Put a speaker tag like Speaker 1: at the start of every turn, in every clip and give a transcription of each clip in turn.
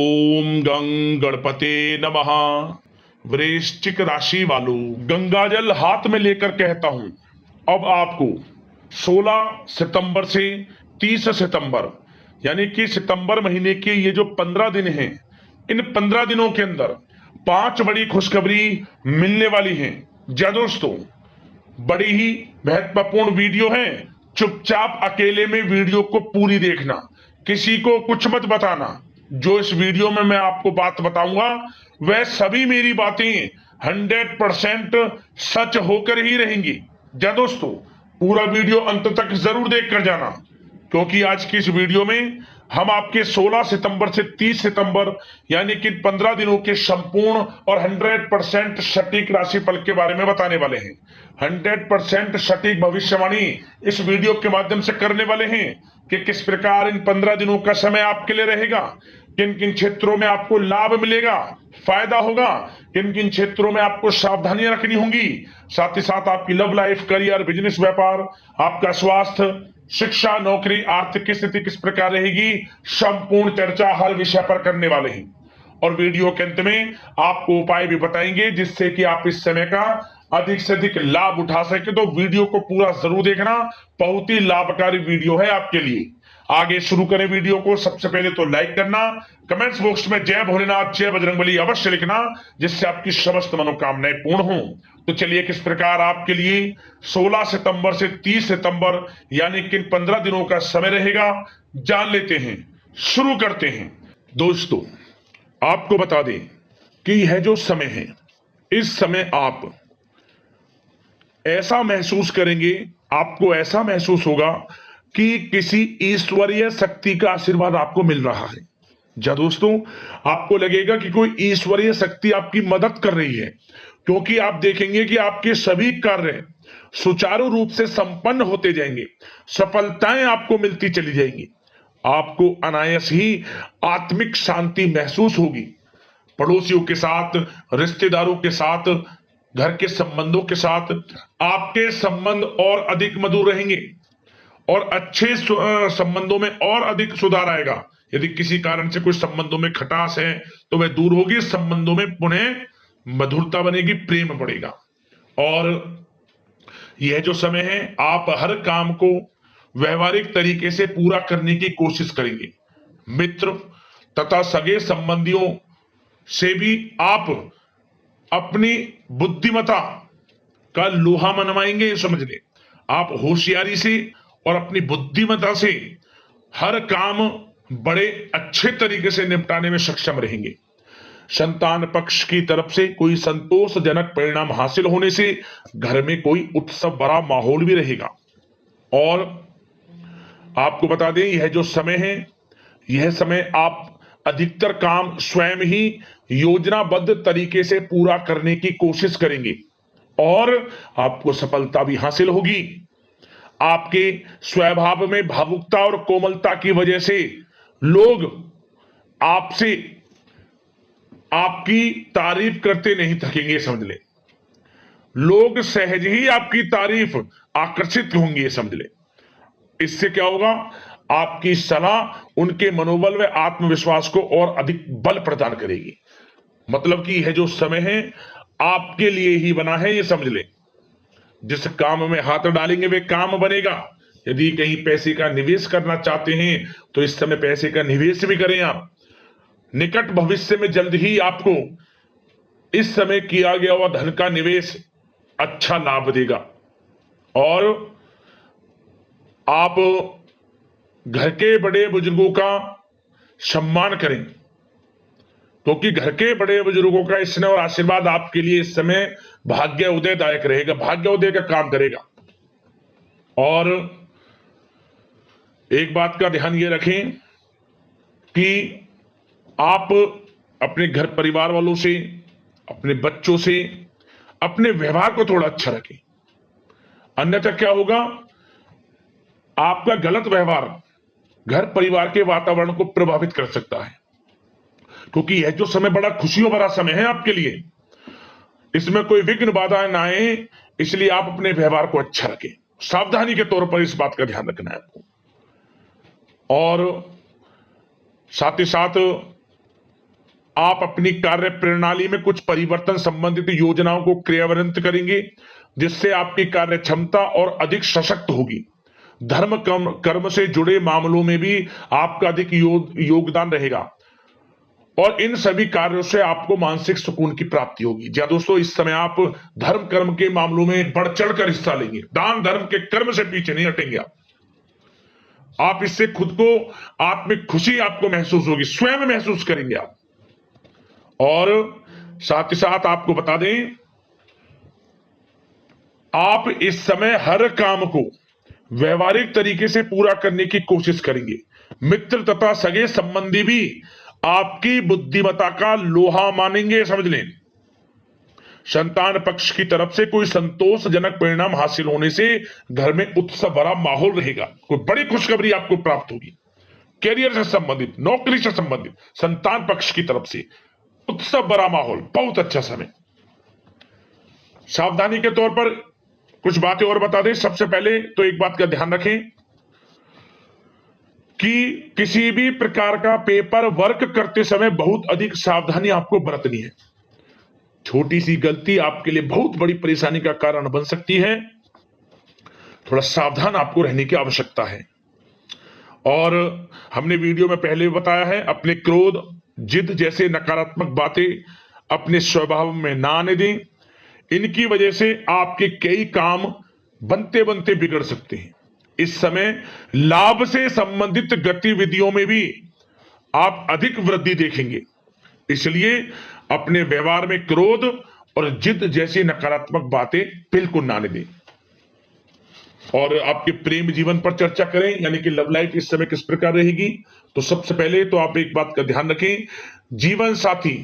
Speaker 1: ओम गं गणपते नमः। वृश्चिक राशि वालों, गंगाजल हाथ में लेकर कहता हूं, अब आपको 16 सितंबर से 30 सितंबर यानी कि सितंबर महीने के ये जो 15 दिन हैं, इन 15 दिनों के अंदर 5 बड़ी खुशखबरी मिलने वाली हैं। जी दोस्तों, बड़ी ही महत्वपूर्ण वीडियो है। चुपचाप अकेले में वीडियो को पूरी देखना, किसी को कुछ मत बताना। जो इस वीडियो में मैं आपको बात बताऊंगा वह सभी मेरी बातें 100% सच होकर ही रहेंगी। जा दोस्तों, पूरा वीडियो अंत तक जरूर देख कर जाना, क्योंकि आज की इस वीडियो में हम आपके 16 सितंबर से 30 सितंबर यानी कि 15 दिनों के संपूर्ण और 100% सटीक राशिफल के बारे में बताने वाले हैं। 100% सटीक भविष्यवाणी इस वीडियो के माध्यम से करने वाले हैं कि किस प्रकार इन 15 दिनों का समय आपके लिए रहेगा, किन किन क्षेत्रों में आपको लाभ मिलेगा, फायदा होगा, किन किन क्षेत्रों में आपको सावधानियां रखनी होंगी, साथ ही साथ आपकी लव लाइफ, करियर, बिजनेस, व्यापार, आपका स्वास्थ्य, शिक्षा, नौकरी, आर्थिक स्थिति किस प्रकार रहेगी, संपूर्ण चर्चा हर विषय पर करने वाले हैं। और वीडियो के अंत में आपको उपाय भी बताएंगे जिससे कि आप इस समय का अधिक से अधिक लाभ उठा सके। तो वीडियो को पूरा जरूर देखना, बहुत ही लाभकारी वीडियो है आपके लिए। आगे शुरू करें वीडियो को। सबसे पहले तो लाइक करना, कमेंट्स बॉक्स में जय भोलेनाथ, जय बजरंगबली अवश्य लिखना, जिससे आपकी समस्त मनोकामनाएं पूर्ण हो। तो चलिए, किस प्रकार आपके लिए 16 सितंबर से 30 सितंबर यानी कि 15 दिनों का समय रहेगा, जान लेते हैं। शुरू करते हैं। दोस्तों, आपको बता दें कि यह जो समय है, इस समय आप ऐसा महसूस करेंगे, आपको ऐसा महसूस होगा कि किसी ईश्वरीय शक्ति का आशीर्वाद आपको मिल रहा है। जा दोस्तों, आपको लगेगा कि कोई ईश्वरीय शक्ति आपकी मदद कर रही है, क्योंकि आप देखेंगे कि आपके सभी कार्य सुचारू रूप से संपन्न होते जाएंगे, सफलताएं आपको मिलती चली जाएंगी, आपको अनायास ही आत्मिक शांति महसूस होगी। पड़ोसियों के साथ, रिश्तेदारों के साथ, घर के संबंधों के साथ आपके संबंध और अधिक मधुर रहेंगे और अच्छे संबंधों में और अधिक सुधार आएगा। यदि किसी कारण से कुछ संबंधों में खटास है तो वह दूर होगी, संबंधों में पुनः मधुरता बनेगी, प्रेम बढ़ेगा। और यह जो समय है, आप हर काम को व्यवहारिक तरीके से पूरा करने की कोशिश करेंगे। मित्र तथा सगे संबंधियों से भी आप अपनी बुद्धिमत्ता का लोहा मनवाएंगे। समझ ले, आप होशियारी से और अपनी बुद्धिमत्ता से हर काम बड़े अच्छे तरीके से निपटाने में सक्षम रहेंगे। संतान पक्ष की तरफ से कोई संतोषजनक परिणाम हासिल होने से घर में कोई उत्सव भरा माहौल भी रहेगा। और आपको बता दें, यह जो समय है, यह समय आप अधिकतर काम स्वयं ही योजनाबद्ध तरीके से पूरा करने की कोशिश करेंगे और आपको सफलता भी हासिल होगी। आपके स्वभाव में भावुकता और कोमलता की वजह से लोग आपसे आपकी तारीफ करते नहीं थकेंगे। समझ ले, लोग सहज ही आपकी तारीफ आकर्षित होंगे। समझ ले, इससे क्या होगा, आपकी सलाह उनके मनोबल व आत्मविश्वास को और अधिक बल प्रदान करेगी। मतलब कि यह जो समय है आपके लिए ही बना है, ये समझ ले। जिस काम में हाथ डालेंगे वे काम बनेगा। यदि कहीं पैसे का निवेश करना चाहते हैं तो इस समय पैसे का निवेश भी करें आप। निकट भविष्य में जल्द ही आपको इस समय किया गया हुआ धन का निवेश अच्छा लाभ देगा। और आप घर के बड़े बुजुर्गों का सम्मान करें, क्योंकि घर के बड़े बुजुर्गों का स्नेह और आशीर्वाद आपके लिए इस समय भाग्य उदयदायक रहेगा, भाग्य उदय का काम करेगा। और एक बात का ध्यान ये रखें कि आप अपने घर परिवार वालों से, अपने बच्चों से अपने व्यवहार को थोड़ा अच्छा रखें। अन्यथा क्या होगा, आपका गलत व्यवहार घर परिवार के वातावरण को प्रभावित कर सकता है। क्योंकि यह जो समय बड़ा खुशियों भरा समय है आपके लिए, इसमें कोई विघ्न बाधा ना आए, इसलिए आप अपने व्यवहार को अच्छा रखें। सावधानी के तौर पर इस बात का ध्यान रखना है आपको। और साथ ही साथ आप अपनी कार्य प्रणाली में कुछ परिवर्तन संबंधित योजनाओं को क्रियान्वित करेंगे, जिससे आपकी कार्य क्षमता और अधिक सशक्त होगी। धर्म कर्म से जुड़े मामलों में भी आपका अधिक योगदान रहेगा और इन सभी कार्यों से आपको मानसिक सुकून की प्राप्ति होगी। जी दोस्तों, इस समय आप धर्म कर्म के मामलों में बढ़ चढ़कर हिस्सा लेंगे। दान धर्म के कर्म से पीछे नहीं हटेंगे आप इससे खुद को आत्मिक खुशी आपको महसूस होगी, स्वयं महसूस करेंगे आप। और साथ ही साथ आपको बता दें, आप इस समय हर काम को व्यवहारिक तरीके से पूरा करने की कोशिश करेंगे। मित्र तथा सगे संबंधी भी आपकी बुद्धिमत्ता का लोहा मानेंगे, समझ लें। संतान पक्ष की तरफ से कोई संतोषजनक परिणाम हासिल होने से घर में उत्सव भरा माहौल रहेगा। कोई बड़ी खुशखबरी आपको प्राप्त होगी। कैरियर से संबंधित, नौकरी से संबंधित, संतान पक्ष की तरफ से उत्सव भरा माहौल, बहुत अच्छा समय। सावधानी के तौर पर कुछ बातें और बता दें। सबसे पहले तो एक बात का ध्यान रखें कि किसी भी प्रकार का पेपर वर्क करते समय बहुत अधिक सावधानी आपको बरतनी है। छोटी सी गलती आपके लिए बहुत बड़ी परेशानी का कारण बन सकती है। थोड़ा सावधान आपको रहने की आवश्यकता है। और हमने वीडियो में पहले भी बताया है, अपने क्रोध, जिद जैसे नकारात्मक बातें अपने स्वभाव में ना आने दें। इनकी वजह से आपके कई काम बनते बनते बिगड़ सकते हैं। इस समय लाभ से संबंधित गतिविधियों में भी आप अधिक वृद्धि देखेंगे, इसलिए अपने व्यवहार में क्रोध और जिद जैसी नकारात्मक बातें बिल्कुल ना आने दें। और आपके प्रेम जीवन पर चर्चा करें, यानी कि लव लाइफ इस समय किस प्रकार रहेगी। तो सबसे पहले तो आप एक बात का ध्यान रखें, जीवन साथी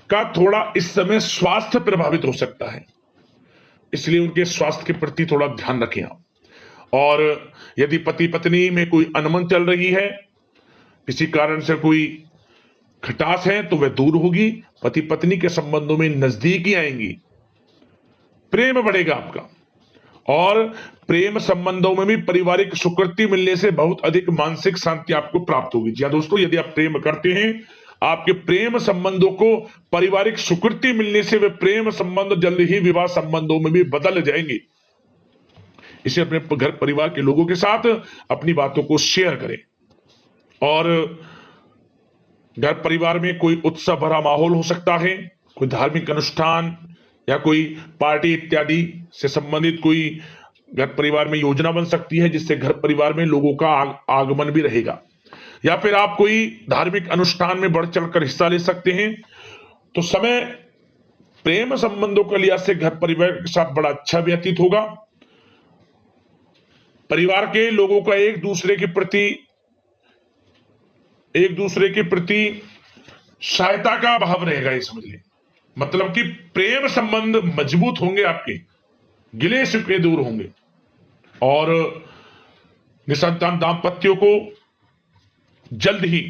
Speaker 1: का थोड़ा इस समय स्वास्थ्य प्रभावित हो सकता है, इसलिए उनके स्वास्थ्य के प्रति थोड़ा ध्यान रखें आप। और यदि पति पत्नी में कोई अनबन चल रही है, किसी कारण से कोई खटास है, तो वह दूर होगी। पति पत्नी के संबंधों में नजदीकी आएंगी, प्रेम बढ़ेगा आपका। और प्रेम संबंधों में भी पारिवारिक स्वीकृति मिलने से बहुत अधिक मानसिक शांति आपको प्राप्त होगी। जी दोस्तों, यदि आप प्रेम करते हैं, आपके प्रेम संबंधों को पारिवारिक स्वीकृति मिलने से वे प्रेम संबंध जल्द ही विवाह संबंधों में भी बदल जाएंगे। इसे अपने घर परिवार के लोगों के साथ अपनी बातों को शेयर करें। और घर परिवार में कोई उत्सव भरा माहौल हो सकता है, कोई धार्मिक अनुष्ठान या कोई पार्टी इत्यादि से संबंधित कोई घर परिवार में योजना बन सकती है, जिससे घर परिवार में लोगों का आगमन भी रहेगा। या फिर आप कोई धार्मिक अनुष्ठान में बढ़ चढ़कर हिस्सा ले सकते हैं। तो समय प्रेम संबंधों के लिहाज से घर परिवार के साथ बड़ा अच्छा व्यतीत होगा। परिवार के लोगों का एक दूसरे के प्रति सहायता का भाव रहेगा, ये समझ लें। मतलब कि प्रेम संबंध मजबूत होंगे, आपके गिले शिकवे दूर होंगे। और निसंतान दाम्पत्यों को जल्द ही,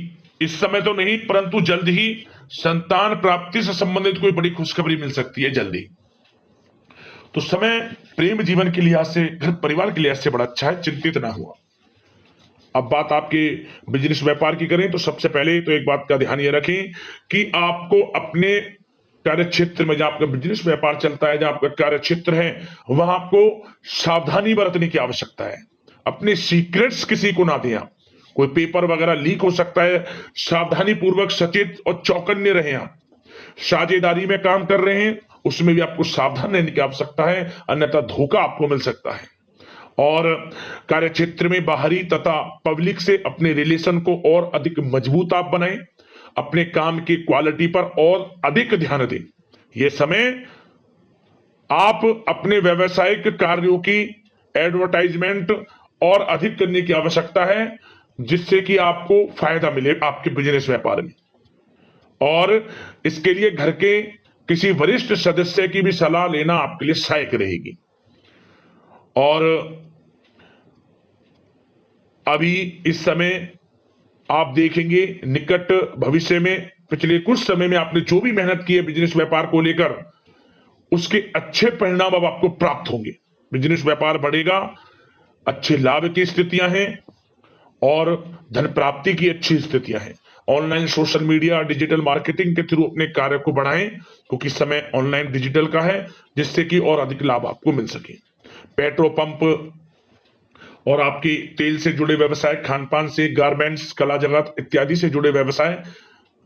Speaker 1: इस समय तो नहीं परंतु जल्द ही संतान प्राप्ति से संबंधित कोई बड़ी खुशखबरी मिल सकती है जल्दी। तो समय प्रेम जीवन के लिहाज से, घर परिवार के लिहाज से बड़ा अच्छा है, चिंतित ना हुआ। अब बात आपके बिजनेस व्यापार की करें, तो सबसे पहले तो एक बात का ध्यान ये रखें कि आपको अपने कार्य क्षेत्र में, जहां आपका बिजनेस व्यापार चलता है, जहां आपका कार्य क्षेत्र है, वहां आपको सावधानी बरतने की आवश्यकता है। अपने सीक्रेट्स किसी को ना दें आप। कोई पेपर वगैरह लीक हो सकता है, सावधानी पूर्वक सचेत और चौकन्ने रहें आप। साझेदारी में काम कर रहे हैं, उसमें भी आपको सावधान रहने की आवश्यकता है, अन्यथा धोखा आपको मिल सकता है। और कार्य क्षेत्र में बाहरी तथा पब्लिक से अपने रिलेशन को और अधिक मजबूत आप बनाएं। अपने काम की क्वालिटी पर और अधिक ध्यान दें। यह समय आप अपने व्यावसायिक कार्यों की एडवर्टाइजमेंट और अधिक करने की आवश्यकता है, जिससे कि आपको फायदा मिले आपके बिजनेस व्यापार में। और इसके लिए घर के किसी वरिष्ठ सदस्य की भी सलाह लेना आपके लिए सहायक रहेगी। और अभी इस समय आप देखेंगे, निकट भविष्य में, पिछले कुछ समय में आपने जो भी मेहनत की है बिजनेस व्यापार को लेकर, उसके अच्छे परिणाम अब आपको प्राप्त होंगे। बिजनेस व्यापार बढ़ेगा, अच्छे लाभ की स्थितियां हैं और धन प्राप्ति की अच्छी स्थितियां हैं। Online social media digital marketing के थ्रू अपने कार्य को बढ़ाएं, क्योंकि समय ऑनलाइन डिजिटल का है, जिससे कि और अधिक लाभ आपको मिल सके। पेट्रोल पंप और आपकी तेल से जुड़े व्यवसाय, खान पान से, गारमेंट्स, कला जगत इत्यादि से जुड़े व्यवसाय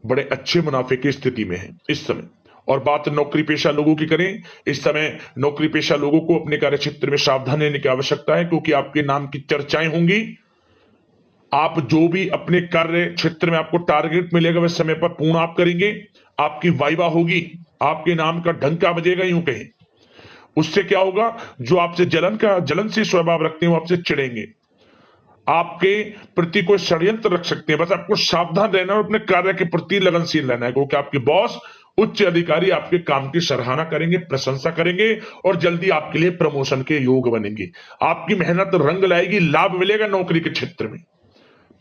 Speaker 1: बड़े अच्छे मुनाफे की स्थिति में है इस समय। और बात नौकरी पेशा लोगों की करें, इस समय नौकरी पेशा लोगों को अपने कार्य क्षेत्र में सावधान रहने की आवश्यकता है, क्योंकि आपके नाम की चर्चाएं होंगी। आप जो भी अपने कार्य क्षेत्र में आपको टारगेट मिलेगा वह समय पर पूर्ण आप करेंगे, आपकी वाइवा होगी, आपके नाम का डंका बजेगा, यूं कहें। उससे क्या होगा, जो आपसे जलनशील स्वभाव रखते हैं वो आपसे चिढ़ेंगे, आपके प्रति कोई षड्यंत्र रख सकते हैं। बस आपको सावधान रहना और अपने कार्य के प्रति लगनशील रहना है, क्योंकि आपके बॉस उच्च अधिकारी आपके काम की सराहना करेंगे, प्रशंसा करेंगे और जल्दी आपके लिए प्रमोशन के योग बनेंगे। आपकी मेहनत रंग लाएगी, लाभ मिलेगा नौकरी के क्षेत्र में,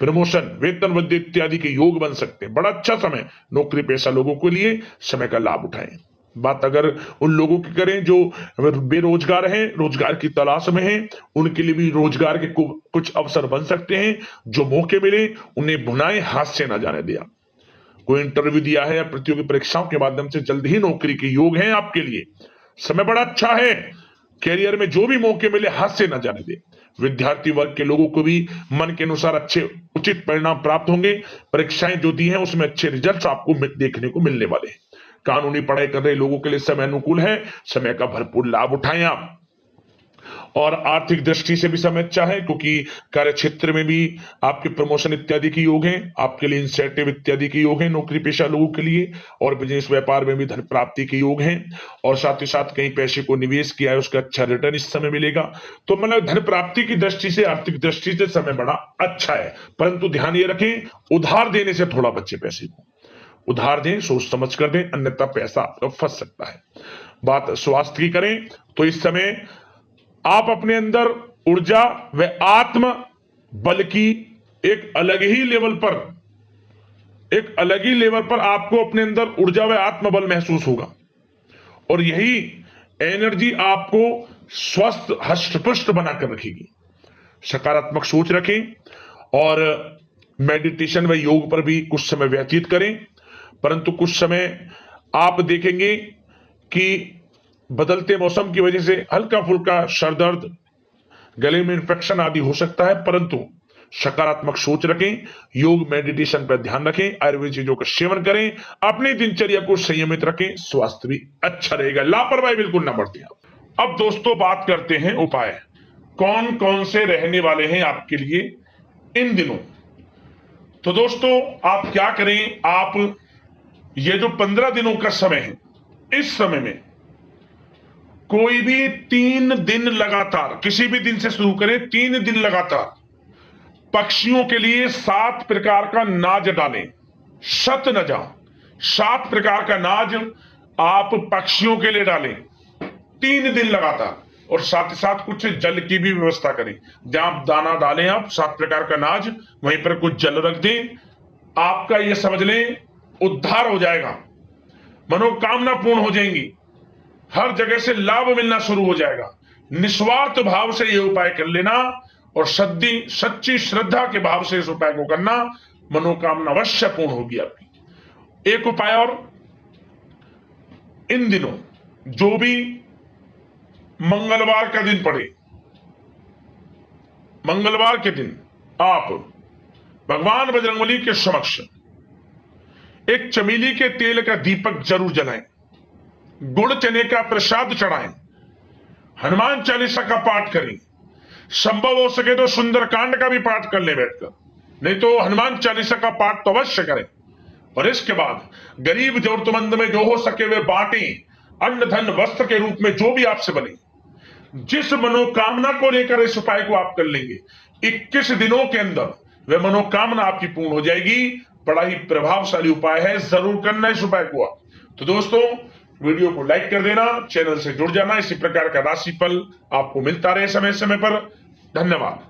Speaker 1: प्रमोशन, वेतन वृद्धि इत्यादि के योग बन सकते हैं। बड़ा अच्छा समय नौकरी पेशा लोगों के लिए, समय का लाभ उठाएं। बात अगर उन लोगों की करें जो बेरोजगार हैं, रोजगार की तलाश में हैं, उनके लिए भी रोजगार के कुछ अवसर बन सकते हैं। जो मौके मिले उन्हें भुनाएं, हाथ से ना जाने दिया। कोई इंटरव्यू दिया है या प्रतियोगी परीक्षाओं के माध्यम से जल्द ही नौकरी के योग हैं आपके लिए, समय बड़ा अच्छा है। कैरियर में जो भी मौके मिले हाथ से ना जाने दे। विद्यार्थी वर्ग के लोगों को भी मन के अनुसार अच्छे उचित परिणाम प्राप्त होंगे। परीक्षाएं जो दी हैं उसमें अच्छे रिजल्ट्स आपको देखने को मिलने वाले हैं। कानूनी पढ़ाई कर रहे लोगों के लिए समय अनुकूल है, समय का भरपूर लाभ उठाएं आप। और आर्थिक दृष्टि से भी समय अच्छा है, क्योंकि कार्य क्षेत्र में भी आपके प्रमोशन इत्यादि के योग हैं, आपके लिए इंसेंटिव इत्यादि के योग हैं नौकरी पेशा लोगों के लिए। और बिजनेस व्यापार में भी धन प्राप्ति के योग हैं, और साथ ही साथ कहीं पैसे को निवेश किया है उसका अच्छा रिटर्न इस समय मिलेगा। तो मतलब धन प्राप्ति की दृष्टि से, आर्थिक दृष्टि से समय बड़ा अच्छा है। परंतु ध्यान ये रखें, उधार देने से थोड़ा बचे, पैसे को उधार दें, सोच समझ कर दें, अन्यथा पैसा आपका फंस सकता है। बात स्वास्थ्य की करें तो इस समय आप अपने अंदर ऊर्जा व आत्म बल की एक अलग ही लेवल पर आपको अपने अंदर ऊर्जा व आत्म बल महसूस होगा, और यही एनर्जी आपको स्वस्थ हष्ट-पुष्ट बनाकर रखेगी। सकारात्मक सोच रखें और मेडिटेशन व योग पर भी कुछ समय व्यतीत करें। परंतु कुछ समय आप देखेंगे कि बदलते मौसम की वजह से हल्का फुल्का सर दर्द, गले में इंफेक्शन आदि हो सकता है, परंतु सकारात्मक सोच रखें, योग मेडिटेशन पर ध्यान रखें, आयुर्वेद चीजों का सेवन करें, अपनी दिनचर्या को संयमित रखें, स्वास्थ्य भी अच्छा रहेगा, लापरवाही बिल्कुल ना बरतें। अब दोस्तों बात करते हैं उपाय, कौन कौन से रहने वाले हैं आपके लिए इन दिनों। तो दोस्तों आप क्या करें, आप ये जो 15 दिनों का समय है, इस समय में कोई भी 3 दिन लगातार, किसी भी दिन से शुरू करें, 3 दिन लगातार पक्षियों के लिए 7 प्रकार का नाज डालें। शत न जा 7 प्रकार का नाज आप पक्षियों के लिए डालें 3 दिन लगातार, और साथ ही साथ कुछ जल की भी व्यवस्था करें। जहां आप दाना डालें, आप 7 प्रकार का नाज, वहीं पर कुछ जल रख दें। आपका यह समझ लें उद्धार हो जाएगा, मनोकामना पूर्ण हो जाएंगी, हर जगह से लाभ मिलना शुरू हो जाएगा। निस्वार्थ भाव से यह उपाय कर लेना और सच्ची श्रद्धा के भाव से इस उपाय को करना, मनोकामना अवश्य पूर्ण होगी आपकी। एक उपाय और, इन दिनों जो भी मंगलवार का दिन पड़े, मंगलवार के दिन आप भगवान बजरंगबली के समक्ष एक चमेली के तेल का दीपक जरूर जलाएं, गुड़ चने का प्रसाद चढ़ाएं, हनुमान चालीसा का पाठ करें, संभव हो सके तो सुंदरकांड का भी पाठ कर ले बैठकर, नहीं तो हनुमान चालीसा का पाठ तो अवश्य करें। और इसके बाद गरीब जरूरतमंद में जो हो सके वे बांटें, अन्न धन वस्त्र के रूप में जो भी आपसे बने। जिस मनोकामना को लेकर इस उपाय को आप कर लेंगे, 21 दिनों के अंदर वह मनोकामना आपकी पूर्ण हो जाएगी। बड़ा ही प्रभावशाली उपाय है, जरूर करना इस उपाय को आप। तो दोस्तों वीडियो को लाइक कर देना, चैनल से जुड़ जाना, इसी प्रकार का राशिफल आपको मिलता रहे समय समय पर। धन्यवाद।